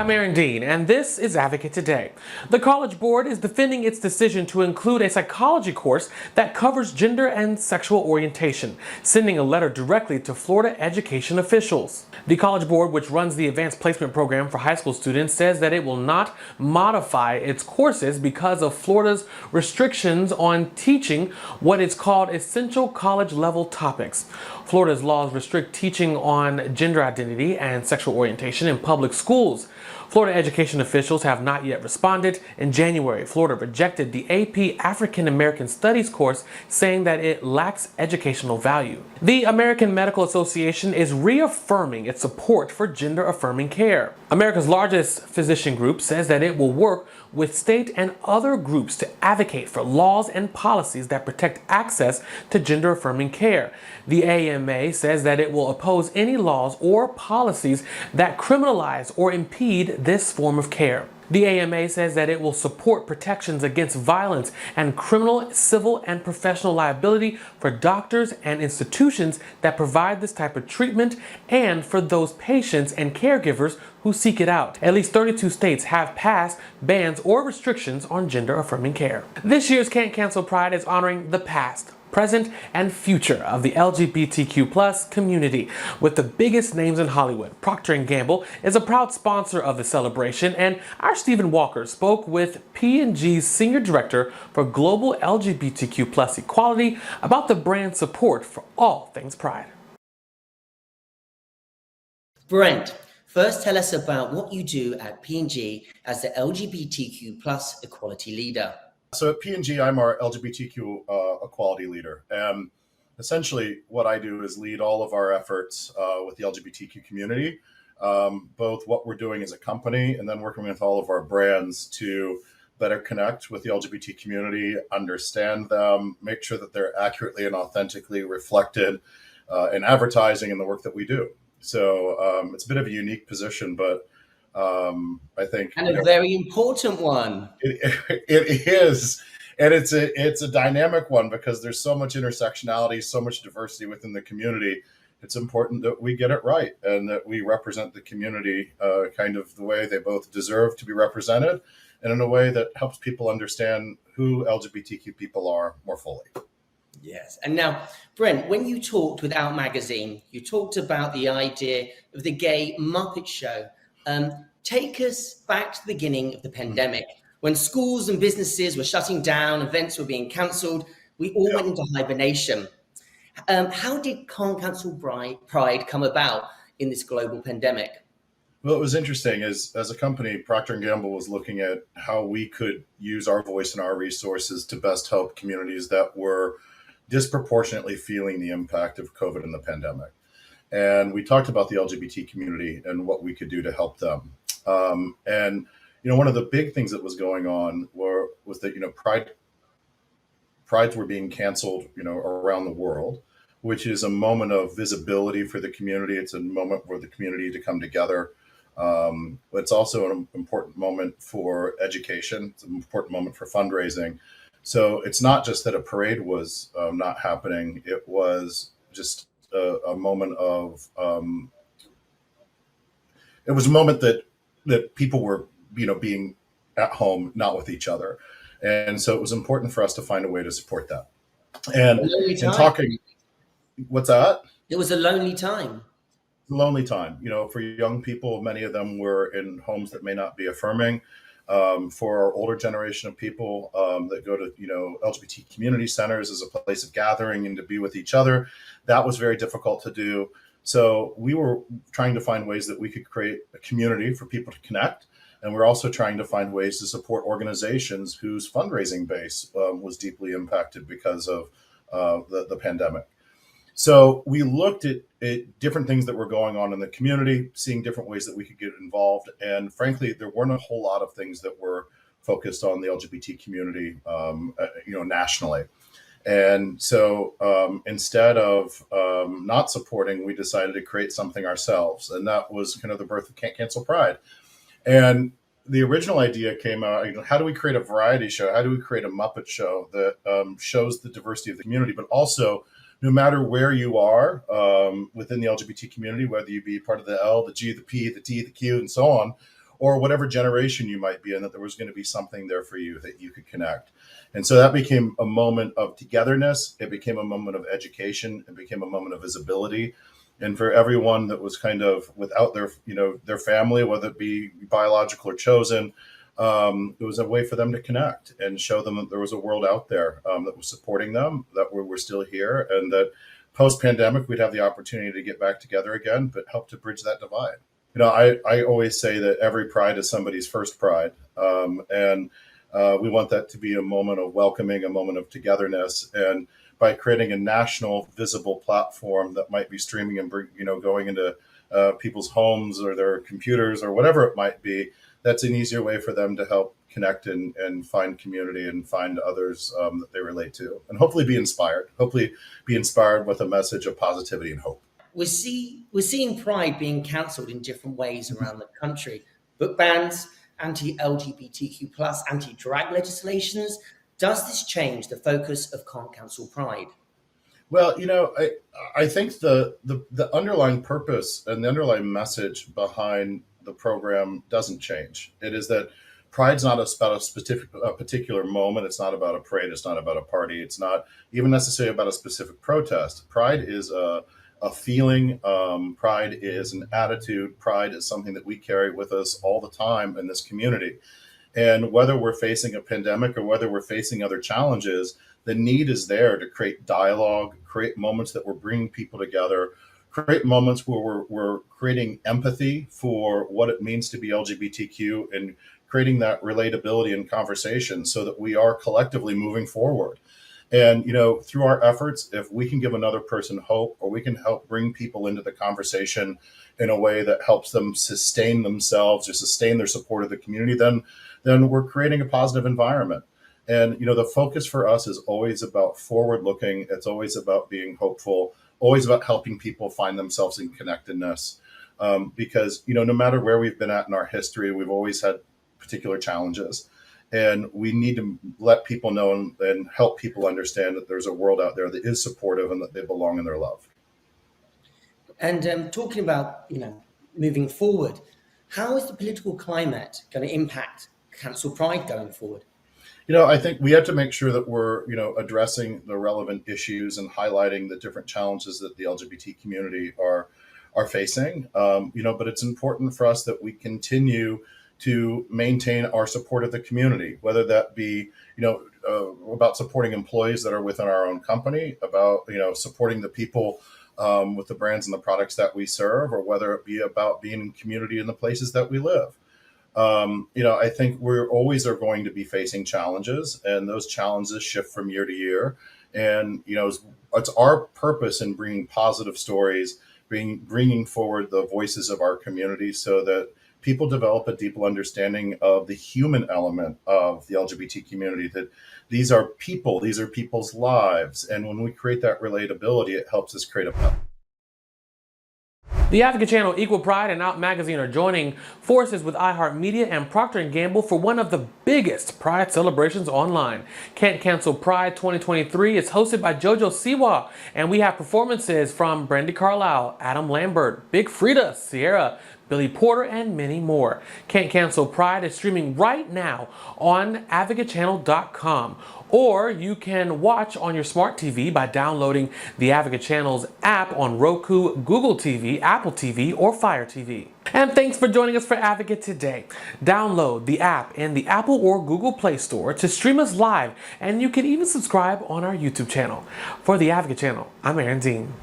I'm Aaron Dean, and this is Advocate Today. The College Board is defending its decision to include a psychology course that covers gender and sexual orientation, sending a letter directly to Florida education officials. The College Board, which runs the advanced placement program for high school students, says that it will not modify its courses because of Florida's restrictions on teaching what is called essential college level topics. Florida's laws restrict teaching on gender identity and sexual orientation in public schools. Florida education officials have not yet responded. In January, Florida rejected the AP African American Studies course, saying that it lacks educational value. The American Medical Association is reaffirming its support for gender-affirming care. America's largest physician group says that it will work with state and other groups to advocate for laws and policies that protect access to gender-affirming care. The AMA says that it will oppose any laws or policies that criminalize or impede this form of care. The AMA says that it will support protections against violence and criminal, civil, and professional liability for doctors and institutions that provide this type of treatment and for those patients and caregivers who seek it out. At least 32 states have passed bans or restrictions on gender-affirming care. This year's Can't Cancel Pride is honoring the past, present, and future of the LGBTQ+ community with the biggest names in Hollywood. Procter & Gamble is a proud sponsor of the celebration, and our Stephen Walker spoke with P&G's Senior Director for Global LGBTQ+ Equality about the brand's support for all things Pride. Brent, first tell us about what you do at P&G as the LGBTQ+ equality leader. So at P&G, I'm our LGBTQ equality leader. And essentially what I do is lead all of our efforts with the LGBTQ community, both what we're doing as a company and then working with all of our brands to better connect with the LGBT community, understand them, make sure that they're accurately and authentically reflected in advertising and the work that we do. So it's a bit of a unique position, but I think, and a very important one. It is, and it's a dynamic one because there's so much intersectionality, so much diversity within the community. It's important that we get it right and that we represent the community kind of the way they both deserve to be represented, and in a way that helps people understand who LGBTQ people are more fully. Yes. And now, Brent, when you talked with Out Magazine, you talked about the idea of the gay Muppet Show. Take us back to the beginning of the pandemic, when schools and businesses were shutting down, events were being cancelled, we all went into hibernation. How did Can't Cancel Pride come about in this global pandemic? Well, it was interesting. As a company, Procter & Gamble was looking at how we could use our voice and our resources to best help communities that were disproportionately feeling the impact of COVID and the pandemic. And we talked about the LGBT community and what we could do to help them. And one of the big things that was going on was that prides were being canceled, around the world, which is a moment of visibility for the community. It's a moment for the community to come together. But it's also an important moment for education. It's an important moment for fundraising. So it's not just that a parade was not happening. It was just a moment of, it was a moment that people were, being at home, not with each other. And so it was important for us to find a way to support that. And talking, what's that? It was a lonely time. Lonely time, for young people, many of them were in homes that may not be affirming. For our older generation of people that go to, LGBT community centers as a place of gathering and to be with each other, that was very difficult to do. So we were trying to find ways that we could create a community for people to connect. And we're also trying to find ways to support organizations whose fundraising base was deeply impacted because of the pandemic. So we looked at different things that were going on in the community, seeing different ways that we could get involved. And frankly, there weren't a whole lot of things that were focused on the LGBT community, nationally. And so instead of not supporting, we decided to create something ourselves. And that was kind of the birth of Can't Cancel Pride. And the original idea came out, how do we create a variety show? How do we create a Muppet show that shows the diversity of the community, but also no matter where you are within the LGBT community, whether you be part of the L, the G, the P, the T, the Q, and so on, or whatever generation you might be in, that there was going to be something there for you that you could connect. And so that became a moment of togetherness. It became a moment of education. It became a moment of visibility. And for everyone that was kind of without their, their family, whether it be biological or chosen, it was a way for them to connect and show them that there was a world out there that was supporting them, that we're still here, and that post-pandemic we'd have the opportunity to get back together again, but help to bridge that divide. I always say that every pride is somebody's first pride, and we want that to be a moment of welcoming, a moment of togetherness, and by creating a national visible platform that might be streaming and going into people's homes or their computers or whatever it might be, that's an easier way for them to help connect and find community and find others that they relate to, and hopefully be inspired with a message of positivity and hope. We're seeing Pride being cancelled in different ways around the country. Book bans, anti-LGBTQ+, anti-drag legislations. Does this change the focus of Can't Cancel Pride? Well, I think the underlying purpose and the underlying message behind the program doesn't change. It is that Pride's not about a particular moment. It's not about a parade. It's not about a party. It's not even necessarily about a specific protest. Pride is a feeling. Pride is an attitude. Pride is something that we carry with us all the time in this community. And whether we're facing a pandemic or whether we're facing other challenges, the need is there to create dialogue, create moments that we're bringing people together, create moments where we're creating empathy for what it means to be LGBTQ and creating that relatability and conversation so that we are collectively moving forward. And, through our efforts, if we can give another person hope, or we can help bring people into the conversation in a way that helps them sustain themselves or sustain their support of the community, then we're creating a positive environment. And, the focus for us is always about forward looking. It's always about being hopeful, always about helping people find themselves in connectedness. Because, no matter where we've been at in our history, we've always had particular challenges. And we need to let people know and help people understand that there's a world out there that is supportive and that they belong and they're loved. And talking about, moving forward, how is the political climate going to impact Cancel Pride going forward? I think we have to make sure that we're, addressing the relevant issues and highlighting the different challenges that the LGBT community are facing. But it's important for us that we continue to maintain our support of the community, whether that be, about supporting employees that are within our own company, about, supporting the people with the brands and the products that we serve, or whether it be about being in community in the places that we live. I think we're always are going to be facing challenges, and those challenges shift from year to year. And, it's our purpose in bringing positive stories, bringing forward the voices of our community so that people develop a deeper understanding of the human element of the LGBT community, that these are people, these are people's lives. And when we create that relatability, it helps us create a The Advocate Channel, Equal Pride, and Out Magazine are joining forces with iHeartMedia and Procter & Gamble for one of the biggest Pride celebrations online. Can't Cancel Pride 2023 is hosted by JoJo Siwa, and we have performances from Brandi Carlile, Adam Lambert, Big Frida, Sierra, Billy Porter, and many more. Can't Cancel Pride is streaming right now on advocatechannel.com. Or you can watch on your smart TV by downloading the Advocate Channel's app on Roku, Google TV, Apple TV, or Fire TV. And thanks for joining us for Advocate today. Download the app in the Apple or Google Play Store to stream us live, and you can even subscribe on our YouTube channel. For the Advocate Channel, I'm Aaron Dean.